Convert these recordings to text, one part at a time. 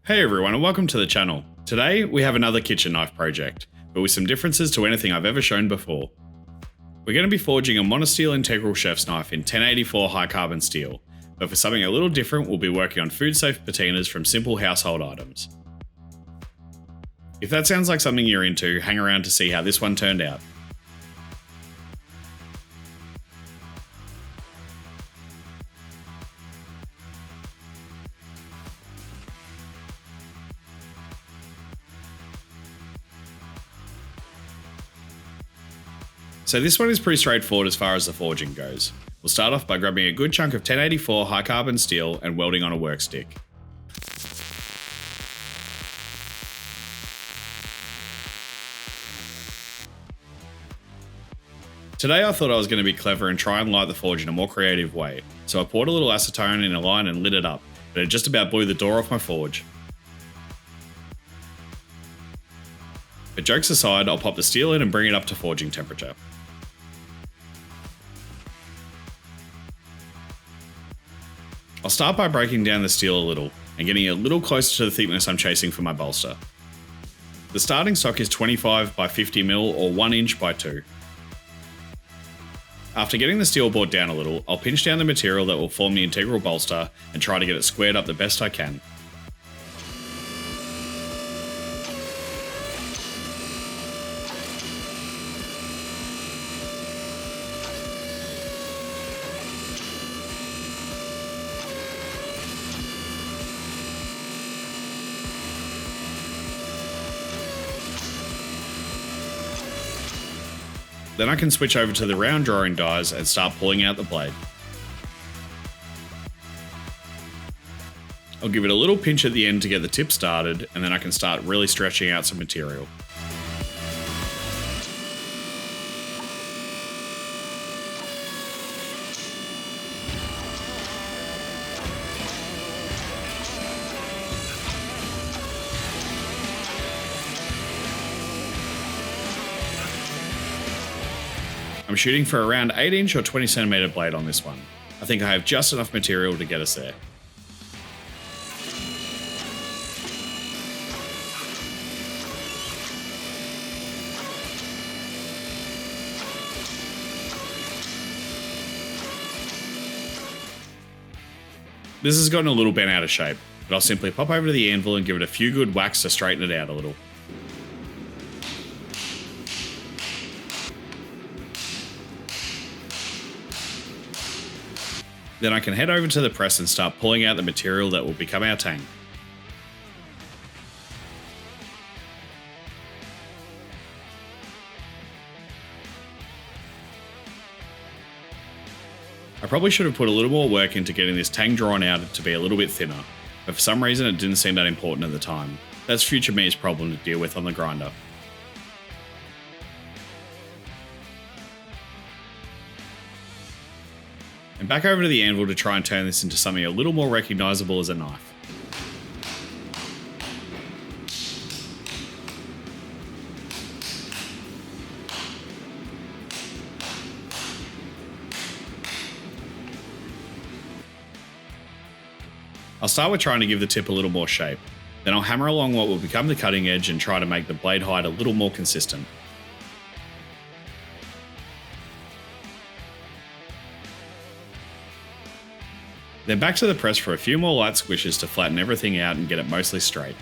Hey everyone and welcome to the channel. Today we have another kitchen knife project, but with some differences to anything I've ever shown before. We're going to be forging a monosteel integral chef's knife in 1084 high carbon steel, but for something a little different we'll be working on food safe patinas from simple household items. If that sounds like something you're into, hang around to see how this one turned out. So this one is pretty straightforward as far as the forging goes. We'll start off by grabbing a good chunk of 1084 high carbon steel and welding on a work stick. Today I thought I was going to be clever and try and light the forge in a more creative way, so I poured a little acetone in a line and lit it up, but it just about blew the door off my forge. But jokes aside, I'll pop the steel in and bring it up to forging temperature. I'll start by breaking down the steel a little and getting it a little closer to the thickness I'm chasing for my bolster. The starting stock is 25 by 50mm or 1 inch by 2. After getting the steel board down a little, I'll pinch down the material that will form the integral bolster and try to get it squared up the best I can. Then I can switch over to the round drawing dies and start pulling out the blade. I'll give it a little pinch at the end to get the tip started, and then I can start really stretching out some material. I'm shooting for around 8 inch or 20cm blade on this one. I think I have just enough material to get us there. This has gotten a little bent out of shape, but I'll simply pop over to the anvil and give it a few good whacks to straighten it out a little. Then I can head over to the press and start pulling out the material that will become our tang. I probably should have put a little more work into getting this tang drawn out to be a little bit thinner, but for some reason it didn't seem that important at the time. That's future me's problem to deal with on the grinder. And back over to the anvil to try and turn this into something a little more recognisable as a knife. I'll start with trying to give the tip a little more shape, then I'll hammer along what will become the cutting edge and try to make the blade height a little more consistent. Then back to the press for a few more light squishes to flatten everything out and get it mostly straight.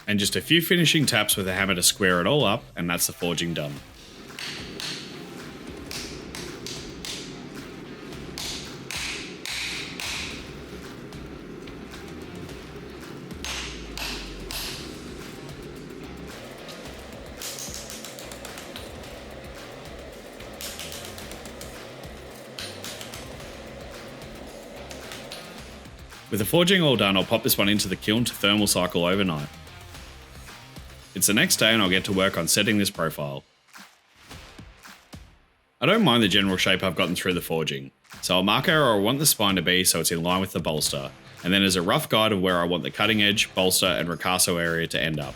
And just a few finishing taps with a hammer to square it all up, and that's the forging done. With the forging all done, I'll pop this one into the kiln to thermal cycle overnight. It's the next day and I'll get to work on setting this profile. I don't mind the general shape I've gotten through the forging, so I'll mark where I want the spine to be so it's in line with the bolster, and then as a rough guide of where I want the cutting edge, bolster, and ricasso area to end up.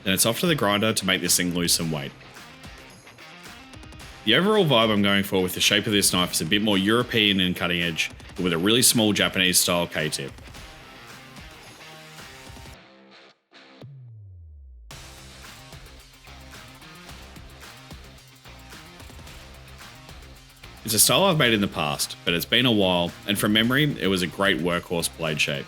Then it's off to the grinder to make this thing lose some weight. The overall vibe I'm going for with the shape of this knife is a bit more European and cutting edge, but with a really small Japanese style K-tip. It's a style I've made in the past, but it's been a while, and from memory, it was a great workhorse blade shape.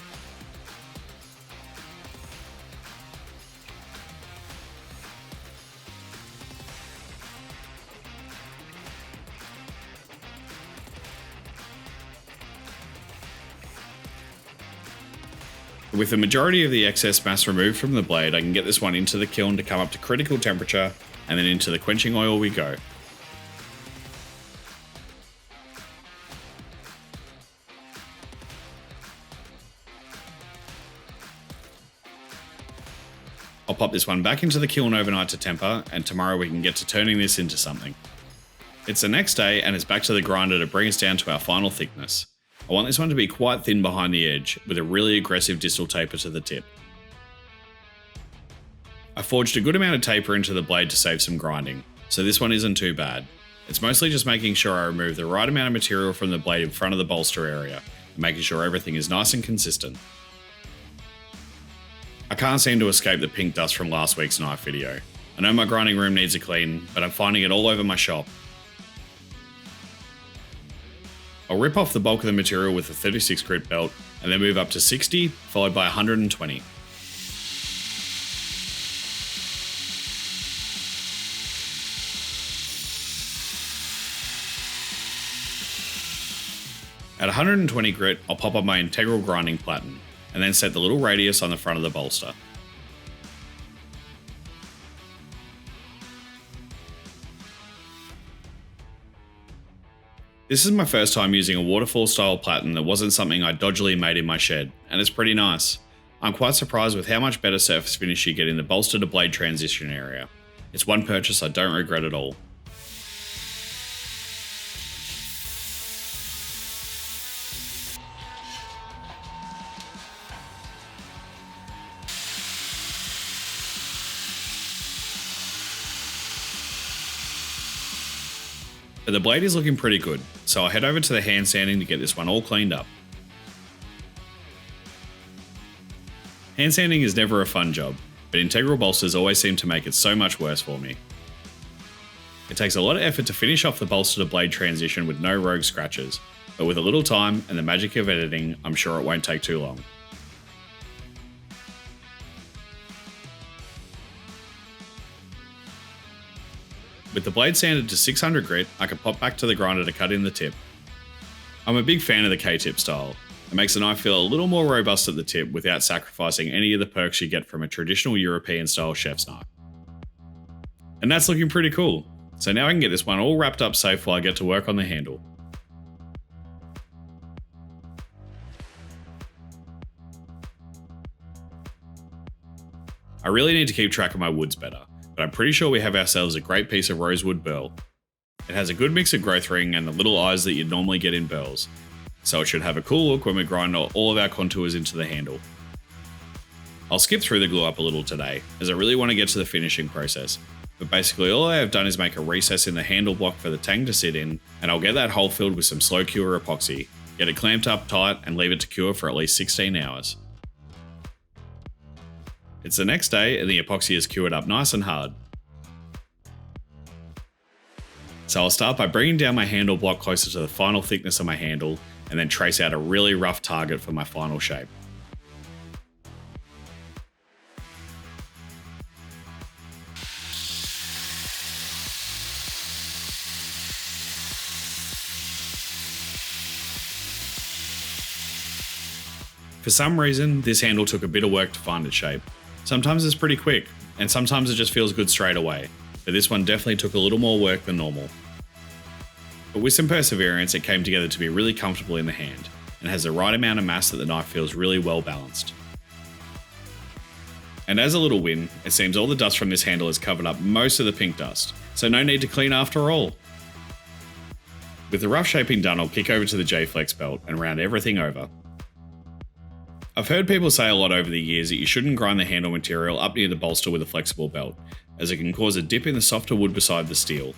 With the majority of the excess mass removed from the blade, I can get this one into the kiln to come up to critical temperature, and then into the quenching oil we go. I'll pop this one back into the kiln overnight to temper, and tomorrow we can get to turning this into something. It's the next day, and it's back to the grinder to bring us down to our final thickness. I want this one to be quite thin behind the edge, with a really aggressive distal taper to the tip. I forged a good amount of taper into the blade to save some grinding, so this one isn't too bad. It's mostly just making sure I remove the right amount of material from the blade in front of the bolster area, and making sure everything is nice and consistent. I can't seem to escape the pink dust from last week's knife video. I know my grinding room needs a clean, but I'm finding it all over my shop. I'll rip off the bulk of the material with a 36 grit belt, and then move up to 60, followed by 120. At 120 grit, I'll pop up my integral grinding platen, and then set the little radius on the front of the bolster. This is my first time using a waterfall style platen that wasn't something I dodgily made in my shed, and it's pretty nice. I'm quite surprised with how much better surface finish you get in the bolster to blade transition area. It's one purchase I don't regret at all. But the blade is looking pretty good, so I'll head over to the hand sanding to get this one all cleaned up. Hand sanding is never a fun job, but integral bolsters always seem to make it so much worse for me. It takes a lot of effort to finish off the bolster to blade transition with no rogue scratches, but with a little time and the magic of editing, I'm sure it won't take too long. With the blade sanded to 600 grit, I can pop back to the grinder to cut in the tip. I'm a big fan of the K-tip style. It makes the knife feel a little more robust at the tip without sacrificing any of the perks you get from a traditional European style chef's knife. And that's looking pretty cool. So now I can get this one all wrapped up safe while I get to work on the handle. I really need to keep track of my woods better, but I'm pretty sure we have ourselves a great piece of rosewood burl. It has a good mix of growth ring and the little eyes that you'd normally get in burls, so it should have a cool look when we grind all of our contours into the handle. I'll skip through the glue up a little today, as I really want to get to the finishing process, but basically all I have done is make a recess in the handle block for the tang to sit in, and I'll get that hole filled with some slow cure epoxy, get it clamped up tight and leave it to cure for at least 16 hours. It's the next day and the epoxy is cured up nice and hard. So I'll start by bringing down my handle block closer to the final thickness of my handle and then trace out a really rough target for my final shape. For some reason, this handle took a bit of work to find its shape. Sometimes it's pretty quick, and sometimes it just feels good straight away, but this one definitely took a little more work than normal. But with some perseverance, it came together to be really comfortable in the hand, and has the right amount of mass that the knife feels really well balanced. And as a little win, it seems all the dust from this handle has covered up most of the pink dust, so no need to clean after all. With the rough shaping done, I'll kick over to the J-Flex belt and round everything over. I've heard people say a lot over the years that you shouldn't grind the handle material up near the bolster with a flexible belt, as it can cause a dip in the softer wood beside the steel.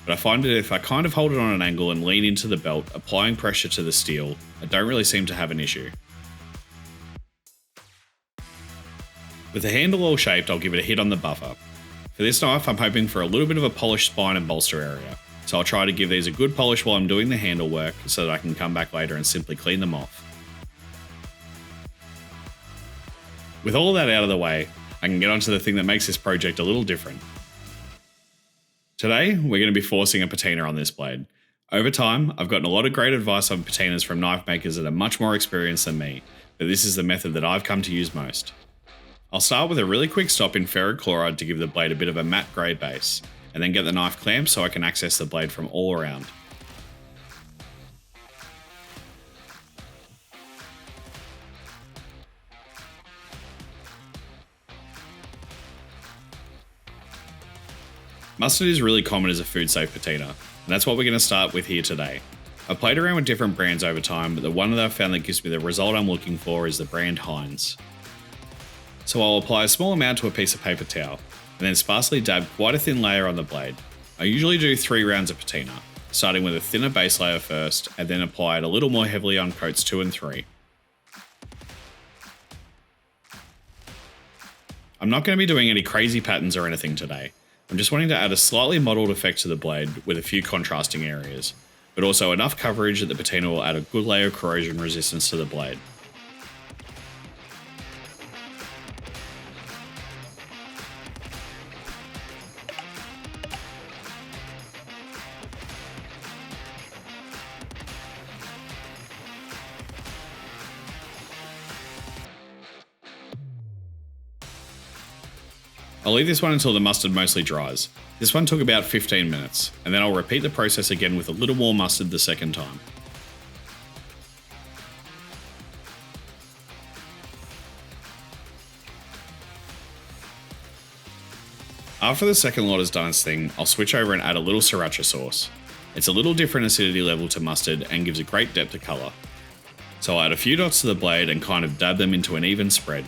But I find that if I kind of hold it on an angle and lean into the belt, applying pressure to the steel, I don't really seem to have an issue. With the handle all shaped, I'll give it a hit on the buffer. For this knife, I'm hoping for a little bit of a polished spine and bolster area, so I'll try to give these a good polish while I'm doing the handle work so that I can come back later and simply clean them off. With all of that out of the way, I can get onto the thing that makes this project a little different. Today, we're going to be forcing a patina on this blade. Over time, I've gotten a lot of great advice on patinas from knife makers that are much more experienced than me, but this is the method that I've come to use most. I'll start with a really quick stop in ferric chloride to give the blade a bit of a matte grey base, and then get the knife clamped so I can access the blade from all around. Mustard is really common as a food safe patina, and that's what we're going to start with here today. I've played around with different brands over time, but the one that I've found that gives me the result I'm looking for is the brand Heinz. So I'll apply a small amount to a piece of paper towel, and then sparsely dab quite a thin layer on the blade. I usually do 3 rounds of patina, starting with a thinner base layer first, and then apply it a little more heavily on coats 2 and 3. I'm not going to be doing any crazy patterns or anything today. I'm just wanting to add a slightly mottled effect to the blade with a few contrasting areas, but also enough coverage that the patina will add a good layer of corrosion resistance to the blade. I'll leave this one until the mustard mostly dries. This one took about 15 minutes, and then I'll repeat the process again with a little more mustard the second time. After the second lot has done its thing, I'll switch over and add a little sriracha sauce. It's a little different acidity level to mustard and gives a great depth of colour. So I'll add a few dots to the blade and kind of dab them into an even spread.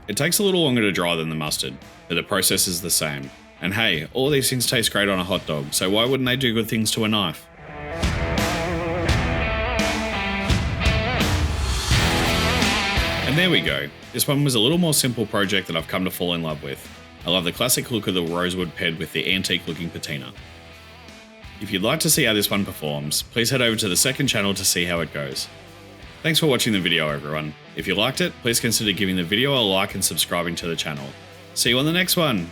It takes a little longer to dry than the mustard, but the process is the same. And hey, all these things taste great on a hot dog, so why wouldn't they do good things to a knife? And there we go. This one was a little more simple project that I've come to fall in love with. I love the classic look of the rosewood paired with the antique looking patina. If you'd like to see how this one performs, please head over to the second channel to see how it goes. Thanks for watching the video, everyone. If you liked it, please consider giving the video a like and subscribing to the channel. See you on the next one!